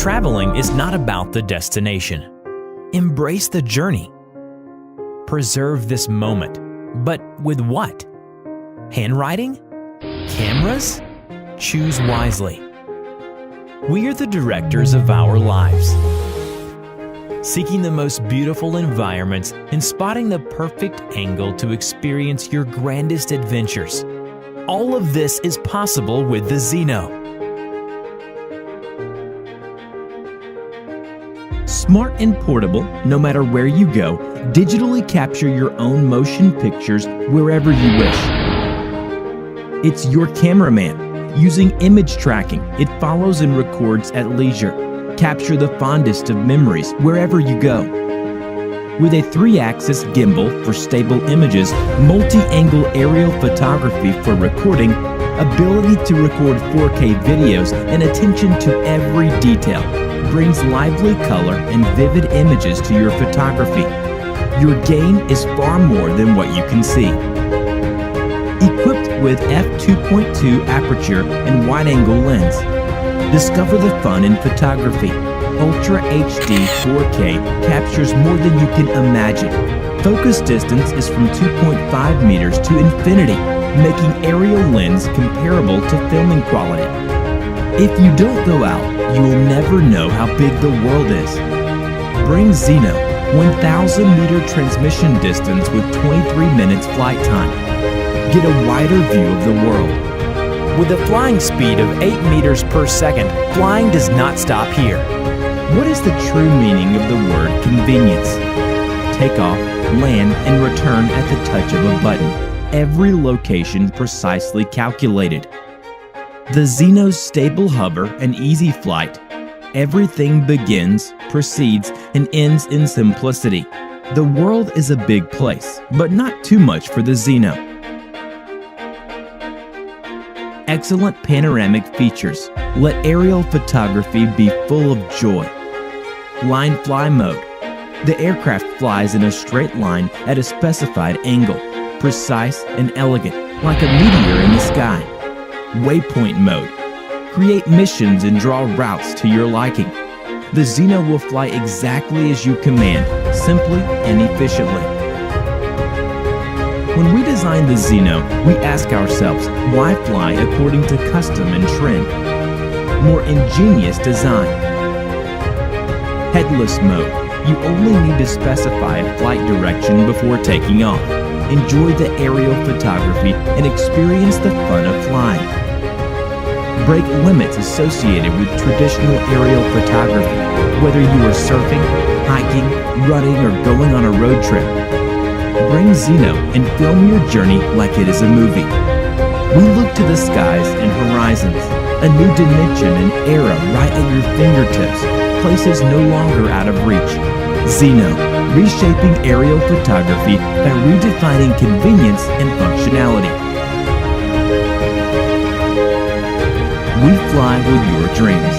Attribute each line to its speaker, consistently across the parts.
Speaker 1: Traveling is not about the destination. Embrace the journey. Preserve this moment. But with what? Handwriting? Cameras? Choose wisely. We are the directors of our lives. Seeking the most beautiful environments and spotting the perfect angle to experience your grandest adventures. All of this is possible with the Zino.
Speaker 2: Smart and portable, no matter where you go, digitally capture your own motion pictures wherever you wish. It's your cameraman. Using image tracking, it follows and records at leisure. Capture the fondest of memories wherever you go. With a 3-axis gimbal for stable images, multi-angle aerial photography for recording, ability to record 4K videos, and attention to every detail brings lively color and vivid images to your photography. Your gain is far more than what you can see. Equipped with f2.2 aperture and wide-angle lens, discover the fun in photography. Ultra HD 4K captures more than you can imagine. Focus distance is from 2.5 meters to infinity, making aerial lens comparable to filming quality. If you don't go out, you will never know how big the world is. Bring Zino, 1,000-meter transmission distance with 23 minutes flight time. Get a wider view of the world.
Speaker 1: With a flying speed of 8 meters per second, flying does not stop here.
Speaker 2: What is the true meaning of the word convenience? Take off, land, and return at the touch of a button. Every location precisely calculated. The Zino's stable hover and easy flight. Everything begins, proceeds, and ends in simplicity. The world is a big place, but not too much for the Zino. Excellent panoramic features. Let aerial photography be full of joy. Line fly mode. The aircraft flies in a straight line at a specified angle, precise and elegant, like a meteor in the sky. Waypoint mode. Create missions and draw routes to your liking. The Zino will fly exactly as you command, simply and efficiently. When we design the Zino, we ask ourselves, why fly according to custom and trend? More ingenious design. Headless mode. You only need to specify a flight direction before taking off. Enjoy the aerial photography and experience the fun of flying. Break limits associated with traditional aerial photography, whether you are surfing, hiking, running, or going on a road trip. Bring Zino and film your journey like it is a movie. We look to the skies and horizons, a new dimension and era right at your fingertips, places no longer out of reach. Zino, reshaping aerial photography by redefining convenience and functionality. We fly with your dreams.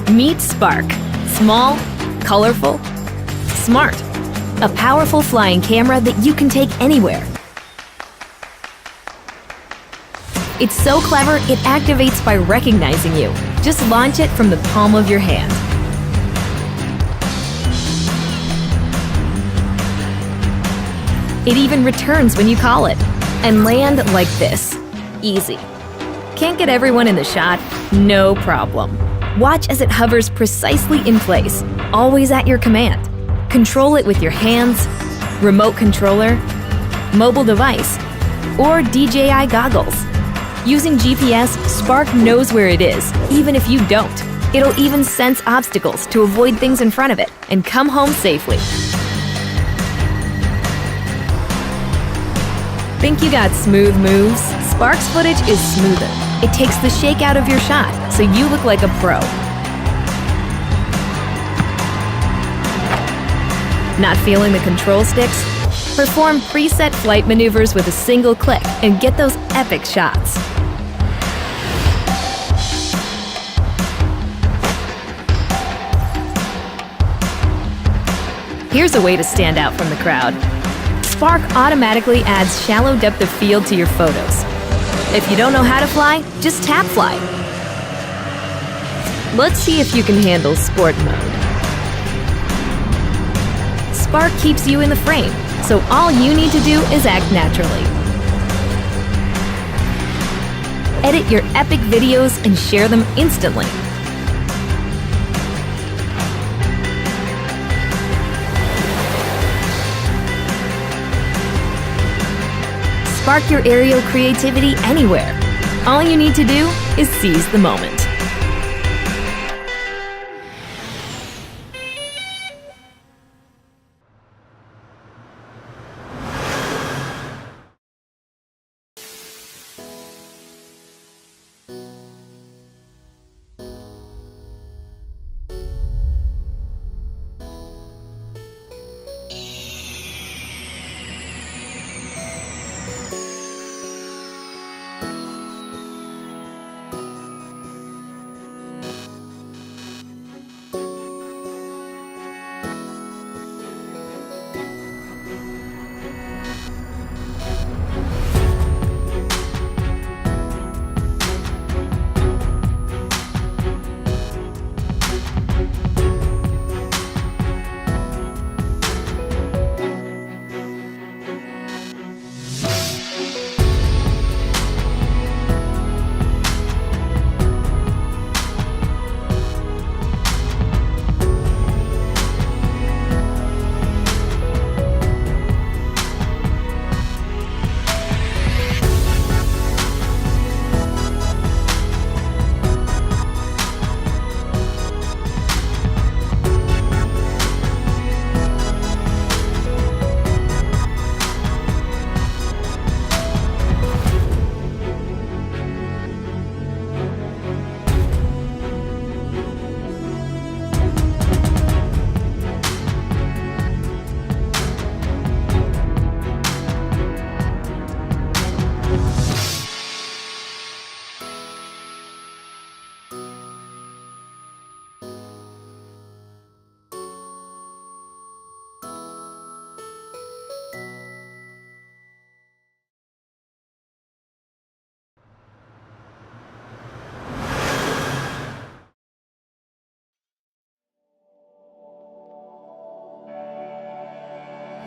Speaker 3: Meet Spark. Small, colorful, smart. A powerful flying camera that you can take anywhere. It's so clever, it activates by recognizing you. Just launch it from the palm of your hand. It even returns when you call it. And land like this. Easy. Can't get everyone in the shot? No problem. Watch as it hovers precisely in place, always at your command. Control it with your hands, remote controller, mobile device, or DJI goggles. Using GPS, Spark knows where it is, even if you don't. It'll even sense obstacles to avoid things in front of it and come home safely. Think you got smooth moves? Spark's footage is smoother. It takes the shake out of your shot, so you look like a pro. Not feeling the control sticks? Perform preset flight maneuvers with a single click and get those epic shots. Here's a way to stand out from the crowd. Spark automatically adds shallow depth of field to your photos. If you don't know how to fly, just tap fly. Let's see if you can handle sport mode. Spark keeps you in the frame, so all you need to do is act naturally. Edit your epic videos and share them instantly. Spark your aerial creativity anywhere. All you need to do is seize the moment.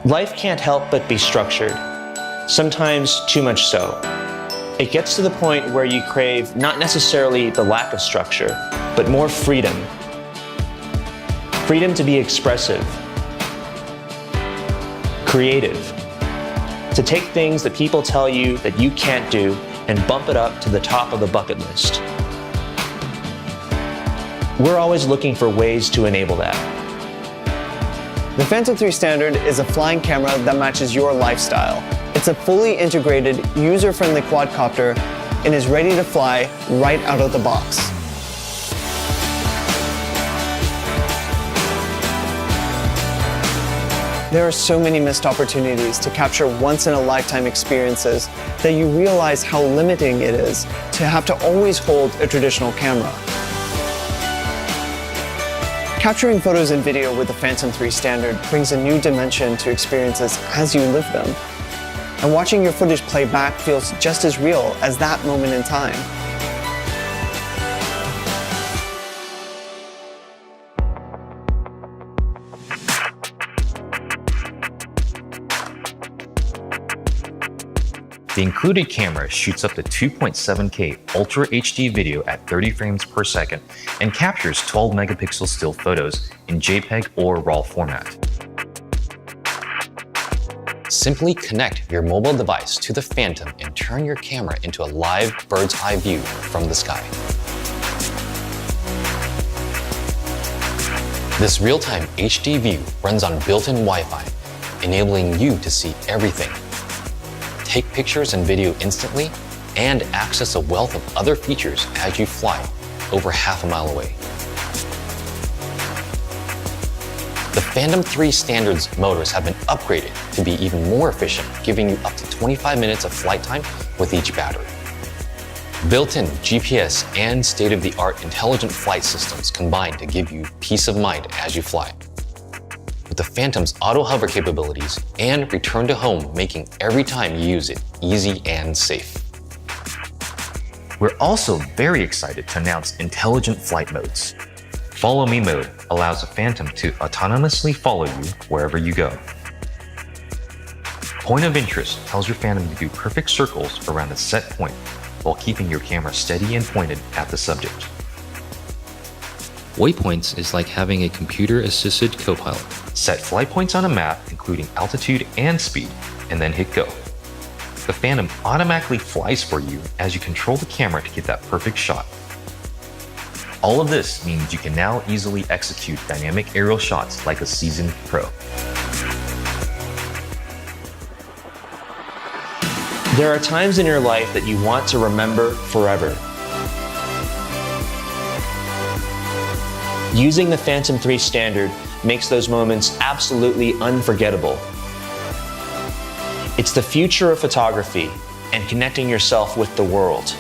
Speaker 4: Life can't help but be structured, sometimes too much so. It gets to the point where you crave not necessarily the lack of structure, but more freedom. Freedom to be expressive, creative, to take things that people tell you that you can't do and bump it up to the top of the bucket list. We're always looking for ways to enable that.
Speaker 5: The Phantom 3 Standard is a flying camera that matches your lifestyle. It's a fully integrated, user-friendly quadcopter and is ready to fly right out of the box. There are so many missed opportunities to capture once-in-a-lifetime experiences that you realize how limiting it is to have to always hold a traditional camera. Capturing photos and video with the Phantom 3 Standard brings a new dimension to experiences as you live them. And watching your footage play back feels just as real as that moment in time.
Speaker 6: The included camera shoots up to 2.7K Ultra HD video at 30 frames per second and captures 12 megapixel still photos in JPEG or RAW format.
Speaker 7: Simply connect your mobile device to the Phantom and turn your camera into a live bird's eye view from the sky. This real-time HD view runs on built-in Wi-Fi, enabling you to see everything. Take pictures and video instantly, and access a wealth of other features as you fly over half a mile away. The Phantom 3 Standard's motors have been upgraded to be even more efficient, giving you up to 25 minutes of flight time with each battery. Built-in GPS and state-of-the-art intelligent flight systems combine to give you peace of mind as you fly. With the Phantom's auto hover capabilities and return to home making every time you use it easy and safe.
Speaker 6: We're also very excited to announce intelligent flight modes. Follow Me mode allows the Phantom to autonomously follow you wherever you go. Point of Interest tells your Phantom to do perfect circles around a set point while keeping your camera steady and pointed at the subject.
Speaker 8: Waypoints is like having a computer-assisted co-pilot.
Speaker 6: Set flight points on a map, including altitude and speed, and then hit go. The Phantom automatically flies for you as you control the camera to get that perfect shot. All of this means you can now easily execute dynamic aerial shots like a seasoned pro.
Speaker 4: There are times in your life that you want to remember forever. Using the Phantom 3 Standard makes those moments absolutely unforgettable. It's the future of photography and connecting yourself with the world.